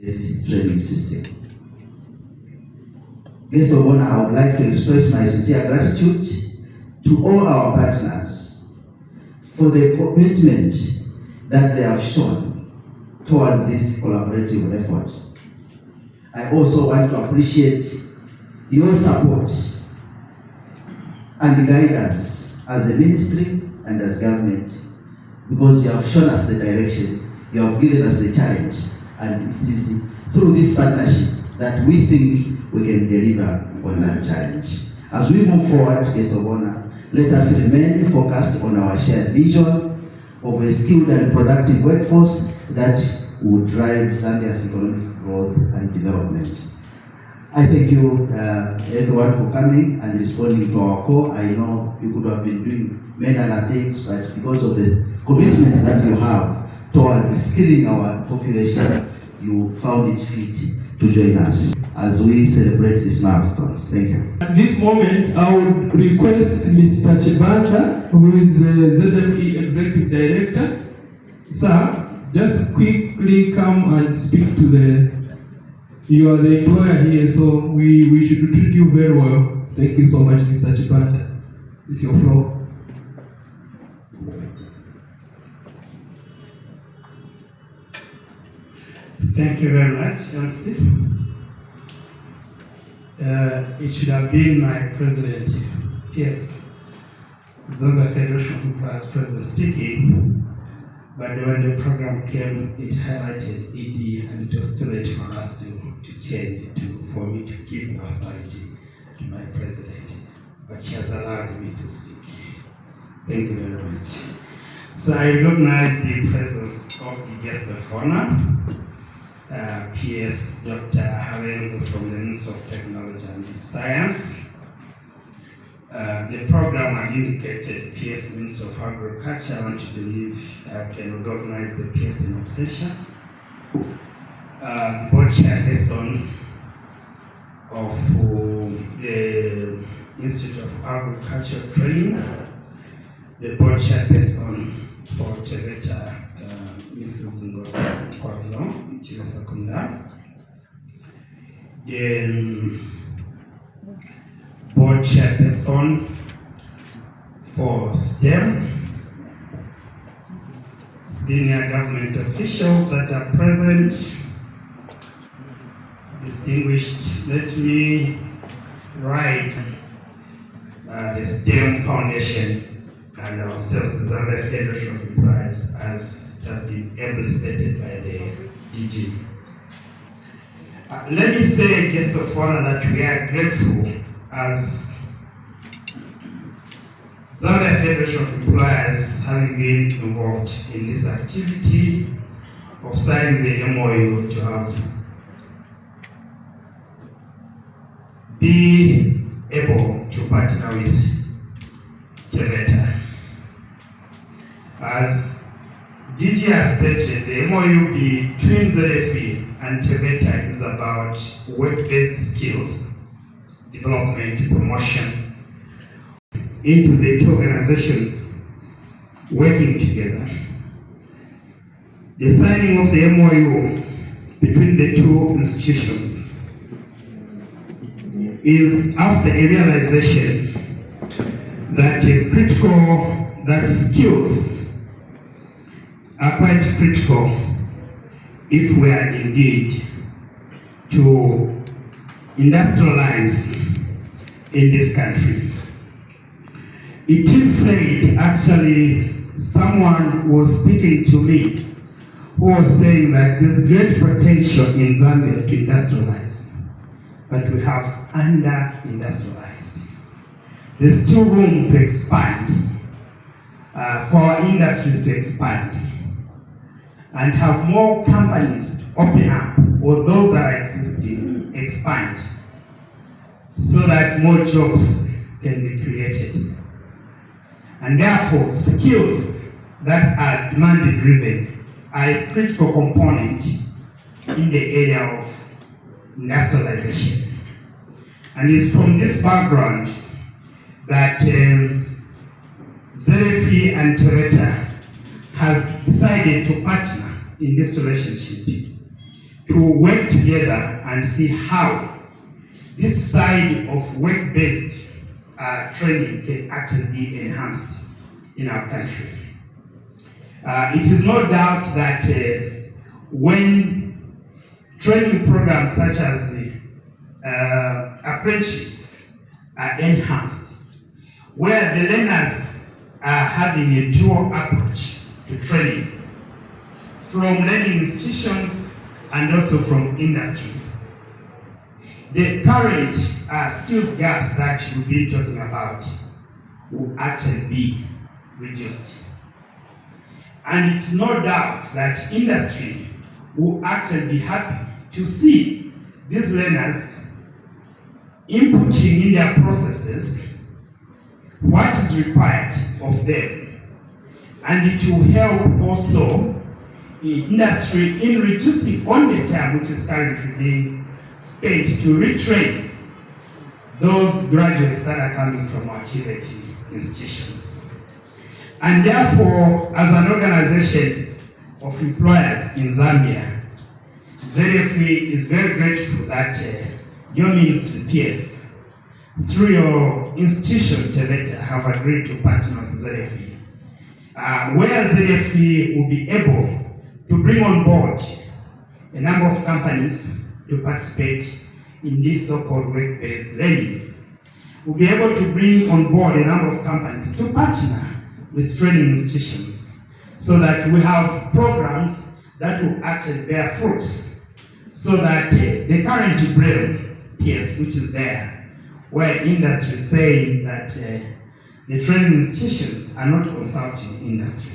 training system. Guest of honor, I would like to express my sincere gratitude to all our partners for the commitment that they have shown towards this collaborative effort. I also want to appreciate your support and guidance as a ministry and as government, because you have shown us the direction, you have given us the challenge, and it is through this partnership that we think we can deliver on that challenge. As we move forward, guest of honor, let us remain focused on our shared vision of a skilled and productive workforce that would drive Zambia's economic growth and development. I thank you everyone for coming and responding to our call. I know you could have been doing many other things, but because of the commitment that you have towards skilling our population, you found it fit to join us as we celebrate this milestone. Thank you. At this moment, I would request Mr. Chibata, who is the ZFE Executive Director. Sir, just quickly come and speak to you are the employer here, so we should treat you very well. Thank you so much, Mr. Chibata. It's your floor. Thank you very much, MC. It should have been my president, yes, Zambia Federation of Employers President speaking, but when the program came, it highlighted ED, and it was too late for us to change it for me to give authority to my president, but she has allowed me to speak. Thank you very much. So I recognize the presence of the guest of honor, PS Dr. Halenzo from the Ministry of Technology and Science. The program had indicated PS Ministry of Agriculture. I want to believe I can recognize the PS in absentia. Board chairperson of the Institute of Agricultural Training, the board chairperson for Teveta, Mrs. Ngosa Kwabilo, Chilesakunda, the board chairperson for STEM, senior government officials that are present, distinguished, let me write the STEM Foundation and ourselves, the Zambia Federation of Employers, as it has been ably stated by the DG. Let me say, guest of honor, that we are grateful as Zambia Federation of Employers having been involved in this activity of signing the MOU to have be able to partner with Teveta. As DG has stated, the MOU between ZFE and Teveta is about work-based skills development, promotion into the two organizations working together. The signing of the MOU between the two institutions is after a realization that skills are quite critical if we are indeed to industrialize in this country. It is said, actually, someone was speaking to me who was saying that there's great potential in Zambia to industrialize, but we have under-industrialized. There's still room to expand, for our industries to expand, and have more companies open up, or those that are existing, expand, so that more jobs can be created. And therefore, skills that are demand-driven are a critical component in the area of industrialization. And it's from this background that ZFE and Teveta has decided to partner in this relationship, to to work together and see how this side of work-based training can actually be enhanced in our country. It is no doubt that when training programs such as the apprenticeships are enhanced, where the learners are having a dual approach to training from learning institutions and also from industry, the current skills gaps that we've been talking about will actually be reduced. And it's no doubt that industry will actually be happy to see these learners inputting in their processes what is required of them. And it will help also the industry in reducing on the time which is currently being spent to retrain those graduates that are coming from our TVET institutions. And therefore, as an organization of employers in Zambia, ZFE is very grateful that your ministry, PS, through your institution, TVET, have agreed to partner with ZFE, where ZFE will be able to bring on board a number of companies to participate in this so-called work-based learning. We'll be able to bring on board a number of companies to partner with training institutions so that we have programs that will actually bear fruits, so that the current braille PS, which is there, where industry is saying that the training institutions are not consulting industry,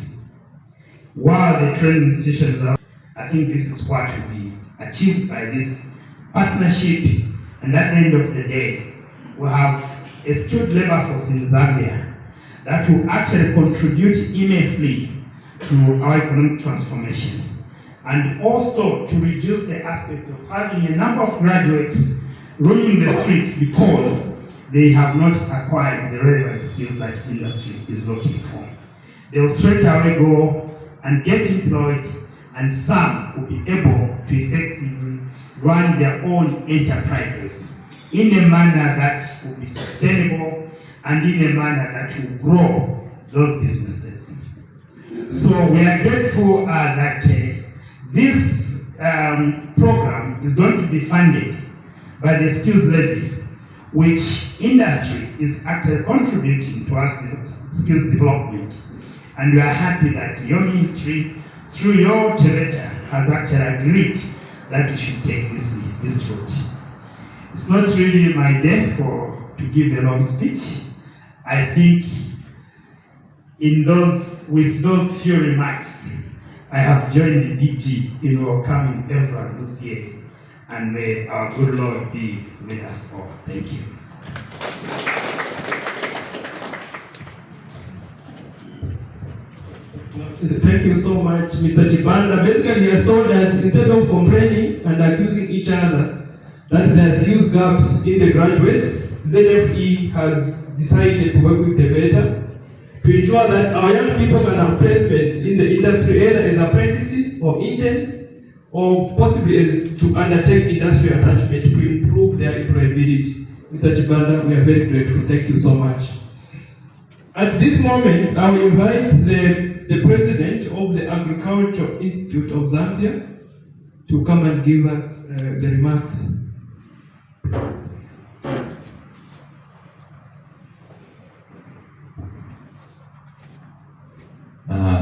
while the training institutions are, I think this is what will be achieved by this partnership, and at the end of the day, we have a skilled labor force in Zambia that will actually contribute immensely to our economic transformation, and also to reduce the aspect of having a number of graduates roaming the streets because they have not acquired the relevant skills that industry is looking for. They will straight away go and get employed, and some will be able to effectively run their own enterprises in a manner that will be sustainable and in a manner that will grow those businesses. So we are grateful that this program is going to be funded by the skills levy, which industry is actually contributing to us the skills development. And we are happy that your ministry, through your TVET, has actually agreed that we should take this route. It's not really my day to give a long speech. I think with those few remarks, I have joined the DG in welcoming everyone who's here, and may our good Lord be with us all. Thank you. Thank you so much, Mr. Chibanda. Basically, he has told us, instead of complaining and accusing each other that there's huge gaps in the graduates, ZFE has decided to work with the TVET to ensure that our young people can have placements in the industry, either as apprentices or interns, or possibly to undertake industrial attachment to improve their employability. Mr. Chibanda, we are very grateful. Thank you so much. At this moment, I will invite the president of the Agricultural Institute of Zambia to come and give us the remarks.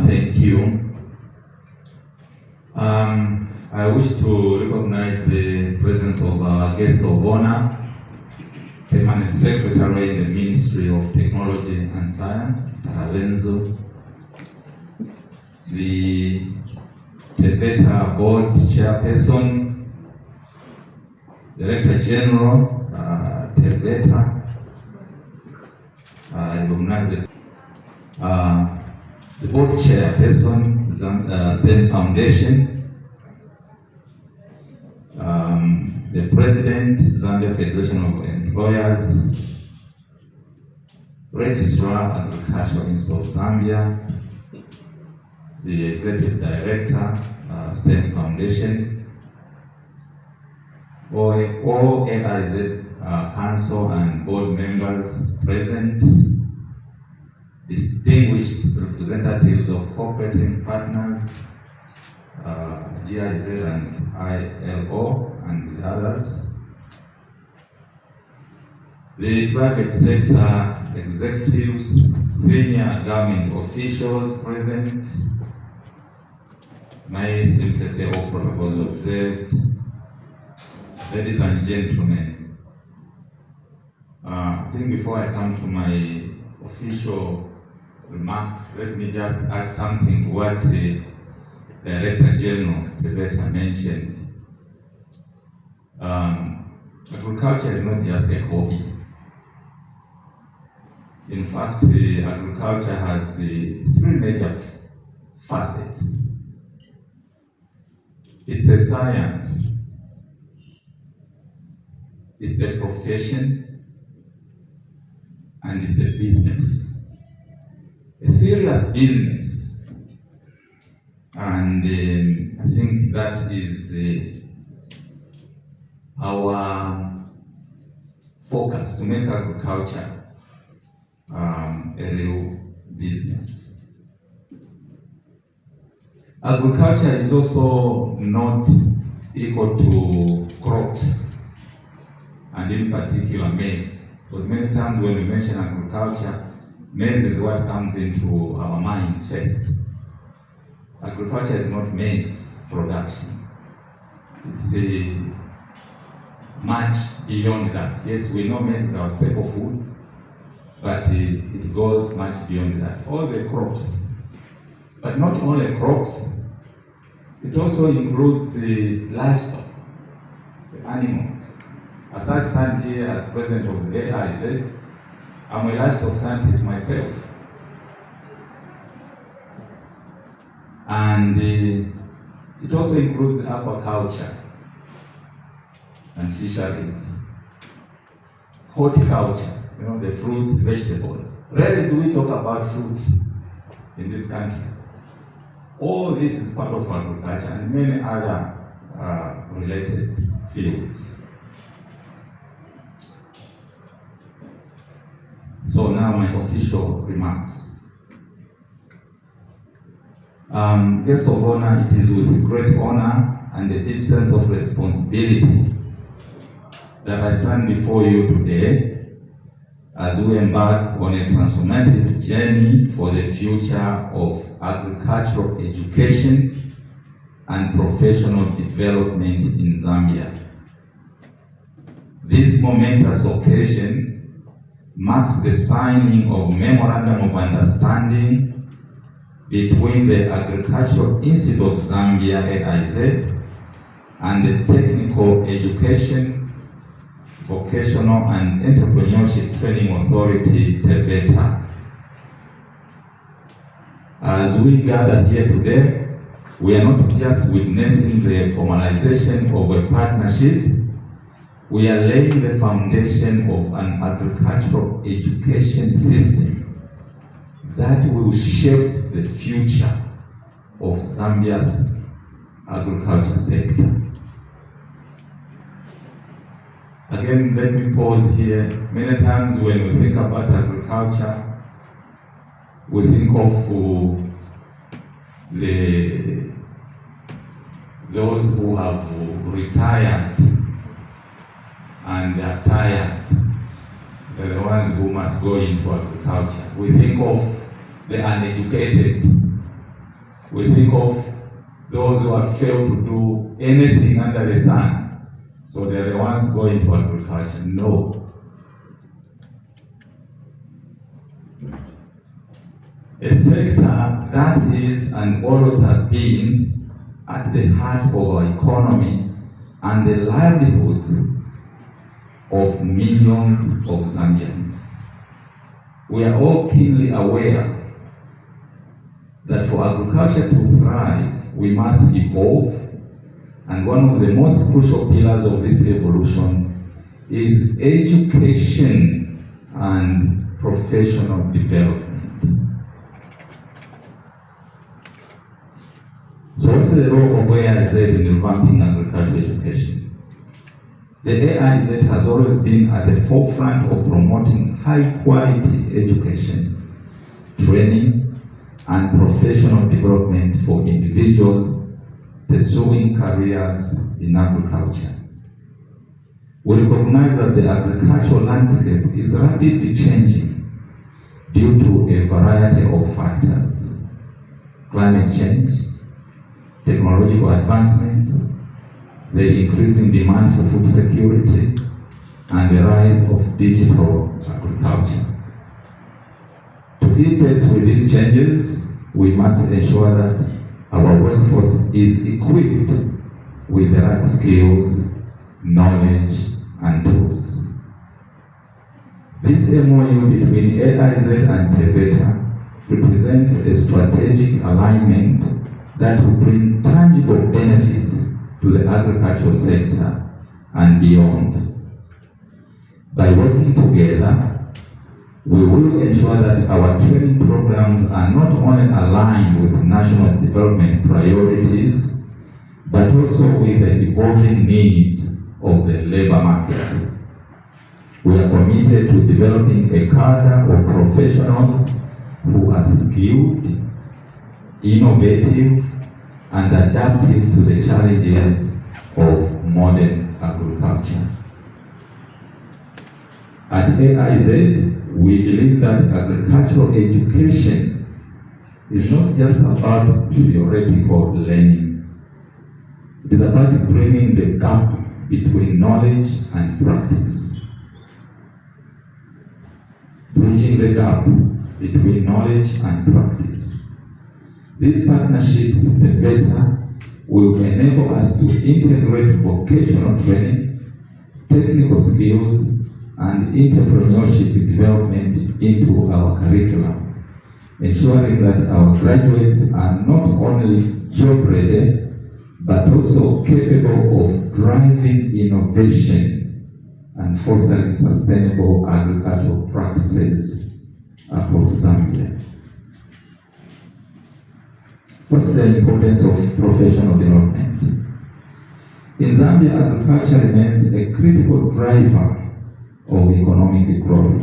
Thank you. I wish to recognize the presence of our guest of honor, Permanent Secretary in the Ministry of Technology and Science, Talenzo, the TVET Board Chairperson, Director General, TVET, the Board Chairperson, STEM Foundation, the President, Zambia Federation of Employers, Registrar, Agricultural Institute of Zambia, the Executive Director, STEM Foundation, all AIZ council and board members present, distinguished representatives of cooperating partners, GIZ and ILO and the others, the private sector executives, senior government officials present, may simply say all protocols observed. Ladies and gentlemen, I think before I come to my official remarks, let me just add something to what the Director General Tebeta mentioned. Agriculture is not just a hobby. In fact, agriculture has three major facets. It's a science, it's a profession, and it's a business. A serious business. And I think that is our focus, to make agriculture a real business. Agriculture is also not equal to crops, and in particular maize. Because many times when we mention agriculture, maize is what comes into our minds first. Agriculture is not maize production. It's much beyond that. Yes, we know maize is our staple food, but it goes much beyond that. All the crops, but not only crops, it also includes the livestock, the animals. As I stand here as president of the AIZ, I'm a livestock scientist myself. And it also includes aquaculture and fisheries, horticulture, the fruits, vegetables. Rarely do we talk about fruits in this country. All this is part of agriculture and many other related fields. So now my official remarks. Guests of honor, it is with great honor and a deep sense of responsibility that I stand before you today as we embark on a transformative journey for the future of agricultural education and professional development in Zambia. This momentous occasion marks the signing of Memorandum of Understanding between the Agricultural Institute of Zambia, AIZ, and the Technical Education, Vocational and Entrepreneurship Training Authority, Tebeta. As we gather here today, we are not just witnessing the formalization of a partnership, we are laying the foundation of an agricultural education system that will shape the future of Zambia's agriculture sector. Again, let me pause here. Many times when we think about agriculture, we think of those who have retired and are tired. They're the ones who must go into agriculture. We think of the uneducated. We think of those who have failed to do anything under the sun. So they're the ones going into agriculture. No. A sector that is and always has been at the heart of our economy and the livelihoods of millions of Zambians. We are all keenly aware that for agriculture to thrive, we must evolve, and one of the most crucial pillars of this evolution is education and professional development. So what's the role of AIZ in revamping agricultural education? The AIZ has always been at the forefront of promoting high-quality education, training, and professional development for individuals pursuing careers in agriculture. We recognize that the agricultural landscape is rapidly changing due to a variety of factors: climate change, technological advancements, the increasing demand for food security, and the rise of digital agriculture. To keep pace with these changes, we must ensure that our workforce is equipped with the right skills, knowledge, and tools. This MOU between AIZ and TVETA represents a strategic alignment that will bring tangible benefits to the agricultural sector and beyond. By working together, we will ensure that our training programs are not only aligned with national development priorities, but also with the evolving needs of the labor market. We are committed to developing a cadre of professionals who are skilled, innovative, and adaptive to the challenges of modern agriculture. At AIZ, we believe that agricultural education is not just about theoretical learning. It is about bringing the gap between knowledge and practice. Bridging the gap between knowledge and practice. This partnership with the TVETA will enable us to integrate vocational training, technical skills, and entrepreneurship development into our curriculum, ensuring that our graduates are not only job ready, but also capable of driving innovation and fostering sustainable agricultural practices across Zambia. What's the importance of professional development? In Zambia, agriculture remains a critical driver of economic growth,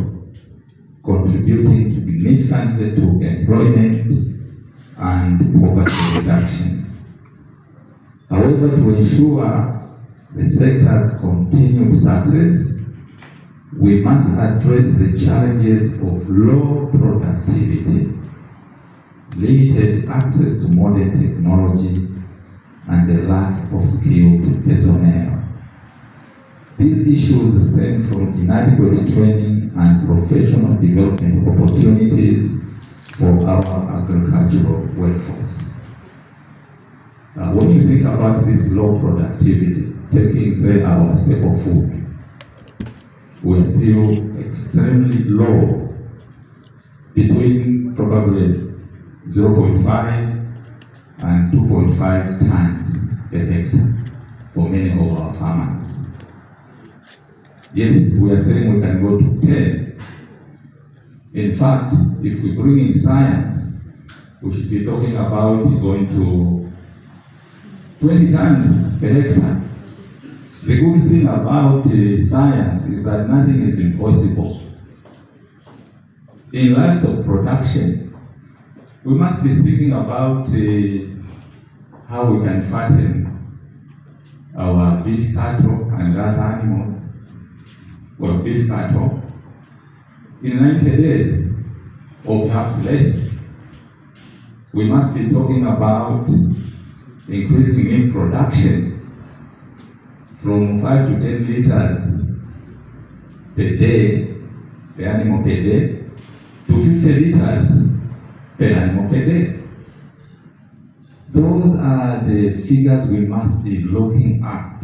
contributing significantly to employment and poverty reduction. However, to ensure the sector's continued success, we must address the challenges of low productivity, limited access to modern technology, and the lack of skilled personnel. These issues stem from inadequate training and professional development opportunities for our agricultural workforce. When you think about this low productivity, taking, say, our staple food, we're still extremely low, between probably 0.5 and 2.5 tons per hectare for many of our farmers. Yes, we are saying we can go to 10. In fact, if we bring in science, we should be talking about going to 20 tons per hectare. The good thing about science is that nothing is impossible. In livestock production, we must be thinking about how we can fatten our beef cattle and other animals, or beef cattle, in 90 days, or perhaps less. We must be talking about increasing milk production from 5 to 10 liters per day, per animal per day, to 50 liters per animal per day. Those are the figures we must be looking at.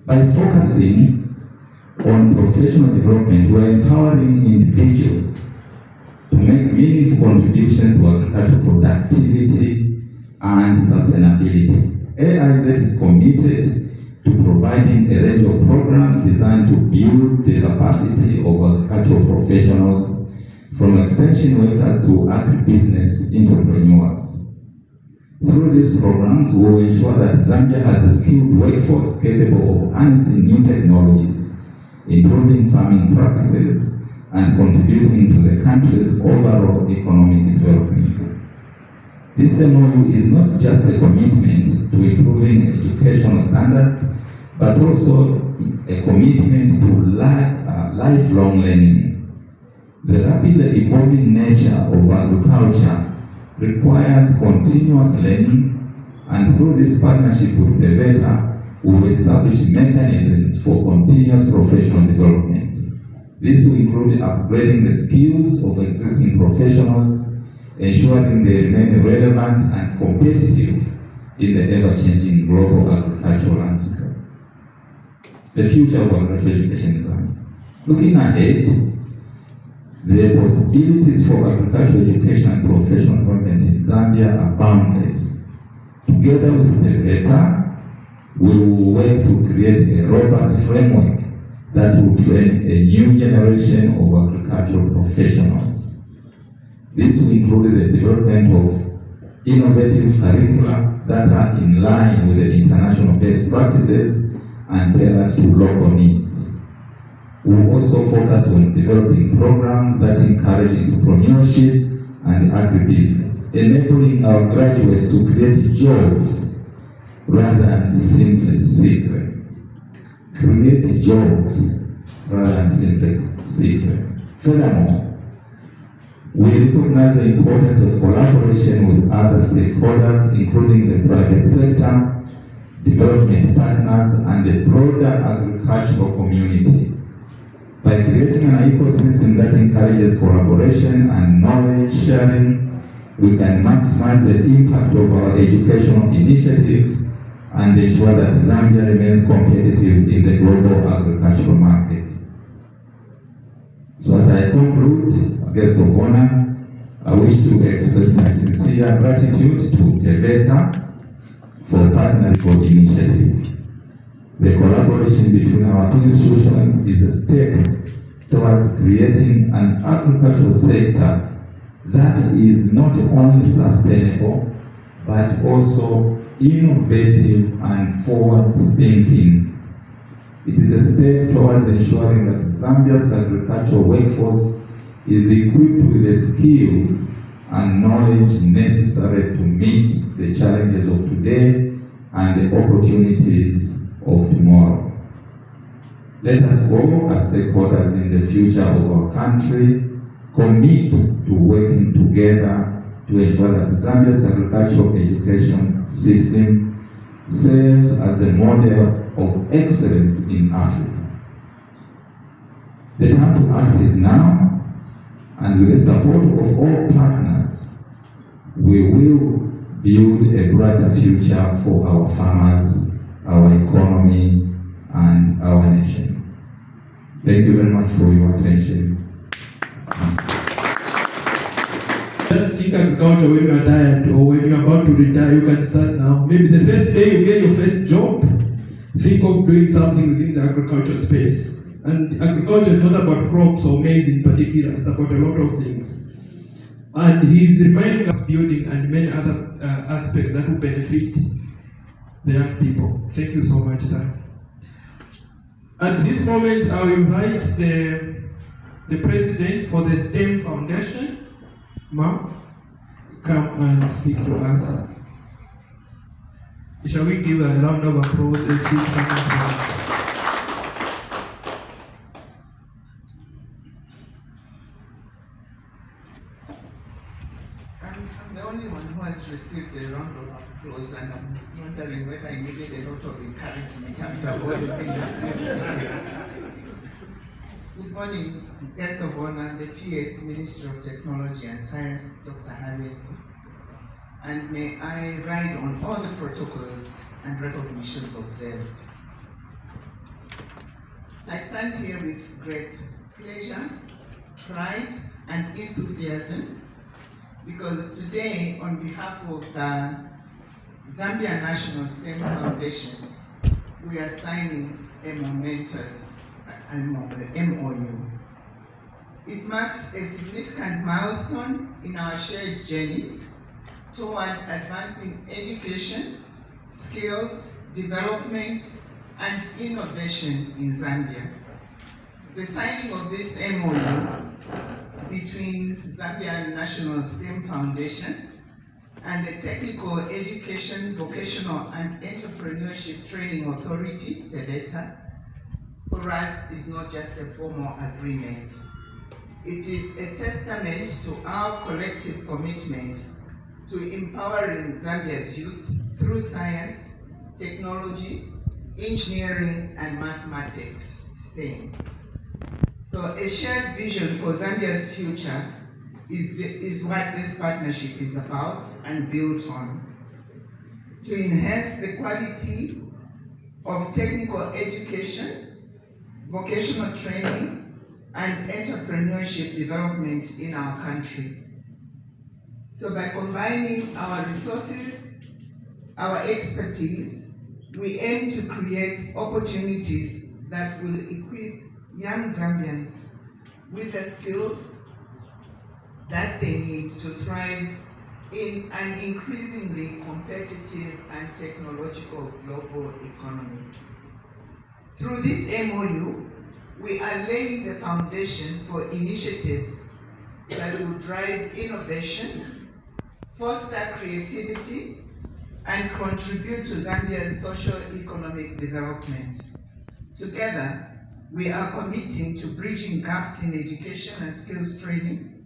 By focusing on professional development, we are empowering individuals to make meaningful contributions to agricultural productivity and sustainability. AIZ is committed to providing a range of programs designed to build the capacity of agricultural professionals, from extension workers to agribusiness entrepreneurs. Through these programs, we will ensure that Zambia has a skilled workforce capable of harnessing new technologies, improving farming practices, and contributing to the country's overall economic development. This MOU is not just a commitment to improving educational standards, but also a commitment to lifelong learning. The rapidly evolving nature of agriculture requires continuous learning, and through this partnership with the VETA, we will establish mechanisms for continuous professional development. This will include upgrading the skills of existing professionals, ensuring they remain relevant and competitive in the ever-changing global agricultural landscape. The future of agricultural education in Zambia. Looking ahead, the possibilities for agricultural education and professional development in Zambia are boundless. Together with the VETA, we will work to create a robust framework that will train a new generation of agricultural professionals. This will include the development of innovative curricula that are in line with the international best practices and tailored to local needs. We will also focus on developing programs that encourage entrepreneurship and agribusiness, enabling our graduates to create jobs rather than simply secret. Create jobs rather than simply secret. Furthermore, we recognize the importance of collaboration with other stakeholders, including the private sector, development partners, and the broader agricultural community. By creating an ecosystem that encourages collaboration and knowledge sharing, we can maximize the impact of our educational initiatives and ensure that Zambia remains competitive in the global agricultural market. So as I conclude, guest of honor, I wish to express my sincere gratitude to VETA for partnering for the initiative. The collaboration between our two institutions is a step towards creating an agricultural sector that is not only sustainable, but also innovative and forward-thinking. It is a step towards ensuring that Zambia's agricultural workforce is equipped with the skills and knowledge necessary to meet the challenges of today and the opportunities of tomorrow. Let us all, as stakeholders in the future of our country, commit to working together to ensure that Zambia's agricultural education system serves as a model of excellence in Africa. The time to act is now, and with the support of all partners, we will build a brighter future for our farmers, our economy, and our nation. Thank you very much for your attention. Just think agriculture when you are tired or when you are about to retire, you can start now. Maybe the first day you get your first job, think of doing something within the agriculture space. And agriculture is not about crops or maize in particular, it's about a lot of things. And he's reminding us building and many other aspects that will benefit the young people. Thank you so much, sir. At this moment, I will invite the president for the STEM Foundation, Ma'am, come and speak to us. Shall we give a round of applause as she's coming to us? I'm the only one who has received a round of applause, and I'm wondering whether I needed a lot of encouragement after all the things. Good morning, guest of honor, the PS Ministry of Technology and Science, Dr. AIZ. And may I ride on all the protocols and recognitions observed. I stand here with great pleasure, pride, and enthusiasm, because today, on behalf of the Zambia National STEM Foundation, we are signing a momentous MOU. It marks a significant milestone in our shared journey toward advancing education, skills, development, and innovation in Zambia. The signing of this MOU between Zambian National STEM Foundation and the Technical Education, Vocational and Entrepreneurship Training Authority, TEDETA, for us is not just a formal agreement. It is a testament to our collective commitment to empowering Zambia's youth through science, technology, engineering, and mathematics, STEM. So a shared vision for Zambia's future is what this partnership is about and built on. To enhance the quality of technical education, vocational training, and entrepreneurship development in our country. So by combining our resources, our expertise, we aim to create opportunities that will equip young Zambians with the skills that they need to thrive in an increasingly competitive and technological global economy. Through this MOU, we are laying the foundation for initiatives that will drive innovation, foster creativity, and contribute to Zambia's socio-economic development. Together, we are committing to bridging gaps in education and skills training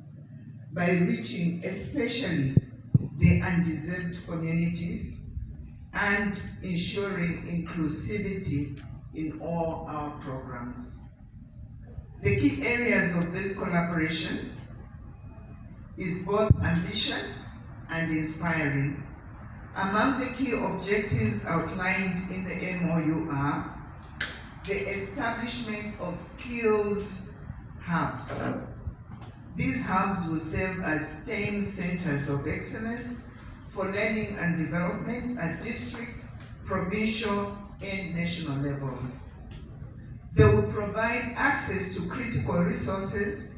by reaching especially the undeserved communities and ensuring inclusivity in all our programs. The key areas of this collaboration is both ambitious and inspiring. Among the key objectives outlined in the MOU are the establishment of skills hubs. These hubs will serve as STEM centers of excellence for learning and development at district, provincial, and national levels. They will provide access to critical resources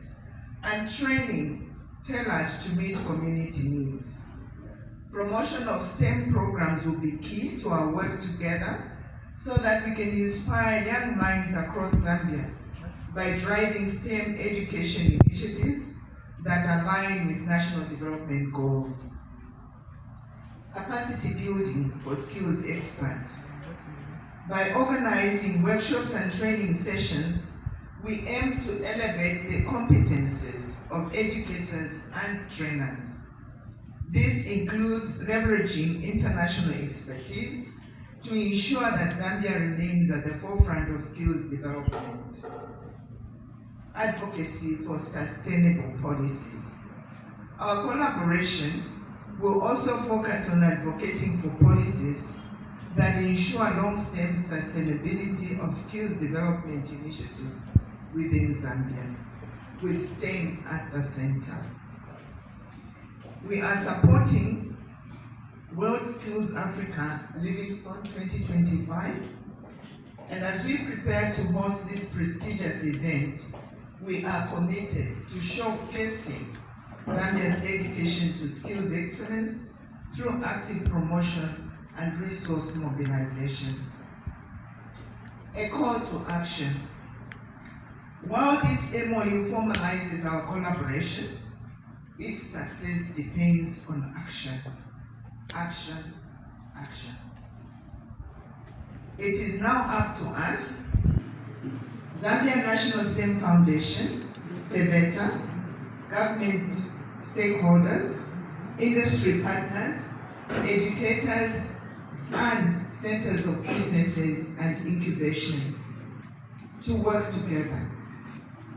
and training tailored to meet community needs. Promotion of STEM programs will be key to our work together so that we can inspire young minds across Zambia by driving STEM education initiatives that align with national development goals. Capacity building for skills experts. By organizing workshops and training sessions, we aim to elevate the competences of educators and trainers. This includes leveraging international expertise to ensure that Zambia remains at the forefront of skills development. Advocacy for sustainable policies. Our collaboration will also focus on advocating for policies that ensure long-term sustainability of skills development initiatives within Zambia, with STEM at the center. We are supporting World Skills Africa Livingstone 2025, and as we prepare to host this prestigious event, we are committed to showcasing Zambia's dedication to skills excellence through active promotion and resource mobilization. A call to action. While this MOU formalizes our collaboration, its success depends on action. Action, action. It is now up to us, Zambia National STEM Foundation, TEDETA, government stakeholders, industry partners, educators, and centers of businesses and incubation to work together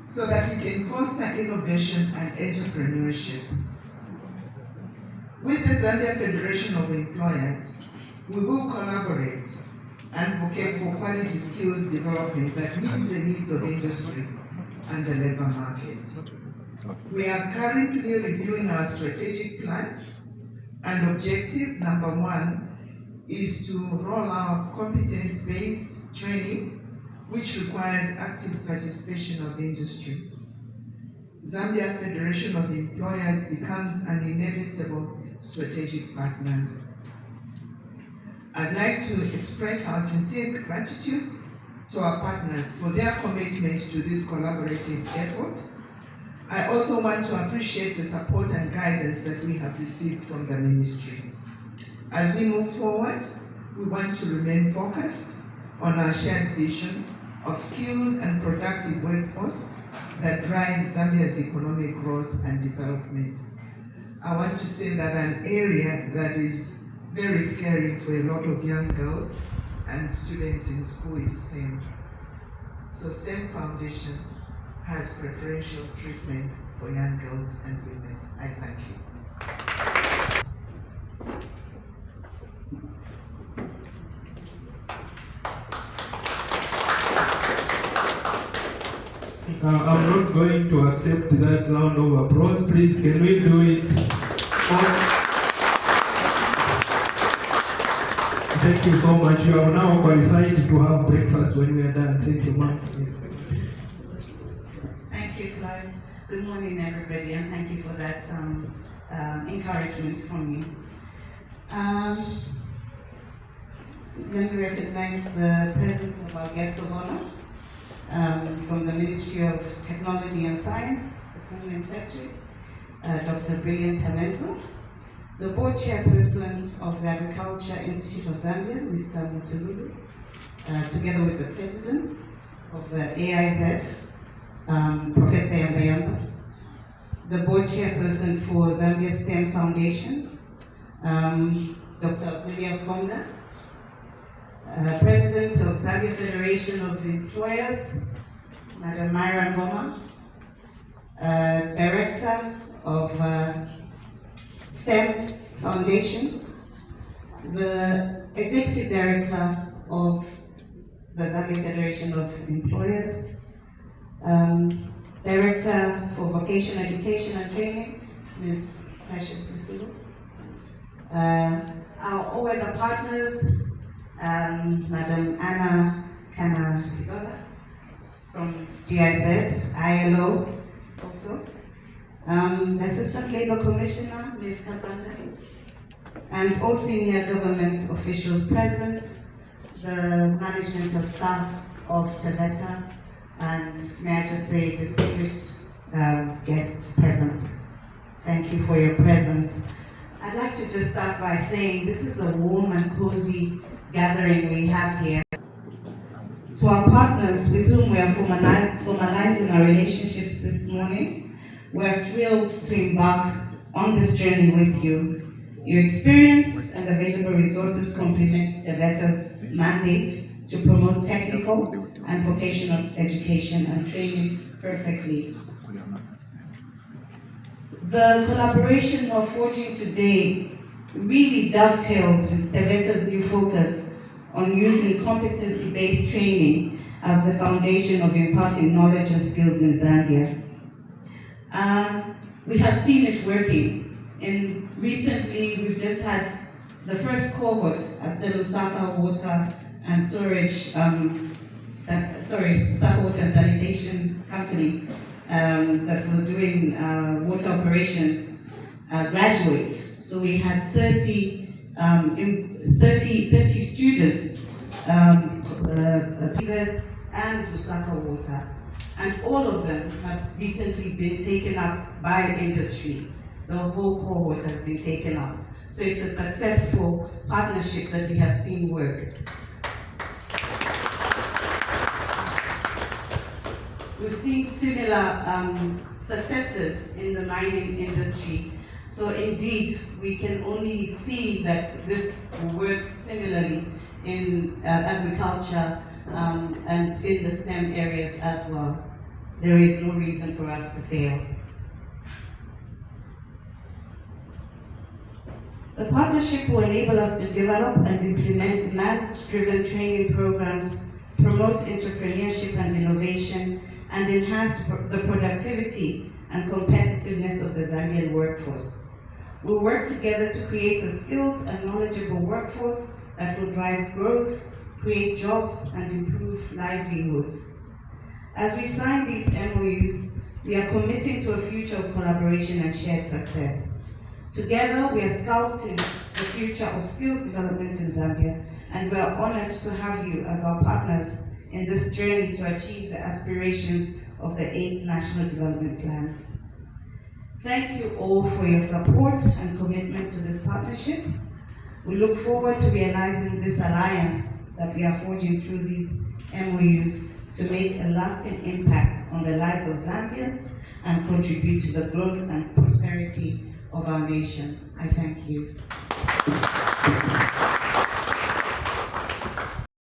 so that we can foster innovation and entrepreneurship. With the Zambia Federation of Employers, we will collaborate and advocate for quality skills development that meets the needs of industry and the labor market. We are currently reviewing our strategic plan, and objective number 1 is to roll out competence-based training, which requires active participation of industry. Zambia Federation of Employers becomes an inevitable strategic partners. I'd like to express our sincere gratitude to our partners for their commitment to this collaborative effort. I also want to appreciate the support and guidance that we have received from the ministry. As we move forward, we want to remain focused on our shared vision of skilled and productive workforce that drives Zambia's economic growth and development. I want to say that an area that is very scary for a lot of young girls and students in school is STEM. So STEM Foundation has preferential treatment for young girls and women. I thank you. I'm not going to accept that round of applause. Please, can we do it? Thank you so much. You are now qualified to have breakfast when we are done. Thank you, ma'am. Thank you, Clive. Good morning, everybody, and thank you for that encouragement from you. Let me recognize the presence of our guest of honor. From the Ministry of Technology and Science, the Permanent Secretary, Dr. Brilliant Hamenzo, the Board Chairperson of the Agriculture Institute of Zambia, Mr. Mutululu, together with the President of the AIZ, Professor Yamba, the Board Chairperson for Zambia STEM Foundations, Dr. Auxilia Konga, President of Zambia Federation of Employers, Madam Myra Ngoma, Director of STEM Foundation, the Executive Director of the Zambia Federation of Employers, Director for Vocational Education and Training, Ms. Precious Misulo, our OEDA partners, Madam Anna Kana from GIZ, ILO also, Assistant Labour Commissioner, Ms. Cassandra, and all senior government officials present, the management of staff of Taveta, and may I just say distinguished guests present. Thank you for your presence. I'd like to just start by saying this is a warm and cozy gathering we have here. To our partners with whom we are formalizing our relationships this morning, we are thrilled to embark on this journey with you. Your experience and available resources complement Taveta's mandate to promote technical and vocational education and training perfectly. The collaboration we're forging today really dovetails with Taveta's new focus on using competency-based training as the foundation of imparting knowledge and skills in Zambia. We have seen it working. Recently, we've just had the first cohort at the Lusaka Water and Storage, Lusaka Water and Sanitation Company that was doing water operations graduate. So we had 30 students, Pibes and Lusaka Water, and all of them have recently been taken up by industry. The whole cohort has been taken up. So it's a successful partnership that we have seen work. We've seen similar successes in the mining industry. So indeed, we can only see that this will work similarly in agriculture and in the STEM areas as well. There is no reason for us to fail. The partnership will enable us to develop and implement demand-driven training programs, promote entrepreneurship and innovation, and enhance the productivity and competitiveness of the Zambian workforce. We'll work together to create a skilled and knowledgeable workforce that will drive growth, create jobs, and improve livelihoods. As we sign these MOUs, we are committing to a future of collaboration and shared success. Together, we are sculpting the future of skills development in Zambia, and we are honored to have you as our partners in this journey to achieve the aspirations of the 8th National Development Plan. Thank you all for your support and commitment to this partnership. We look forward to realizing this alliance that we are forging through these MOUs to make a lasting impact on the lives of Zambians and contribute to the growth and prosperity of our nation. I thank you.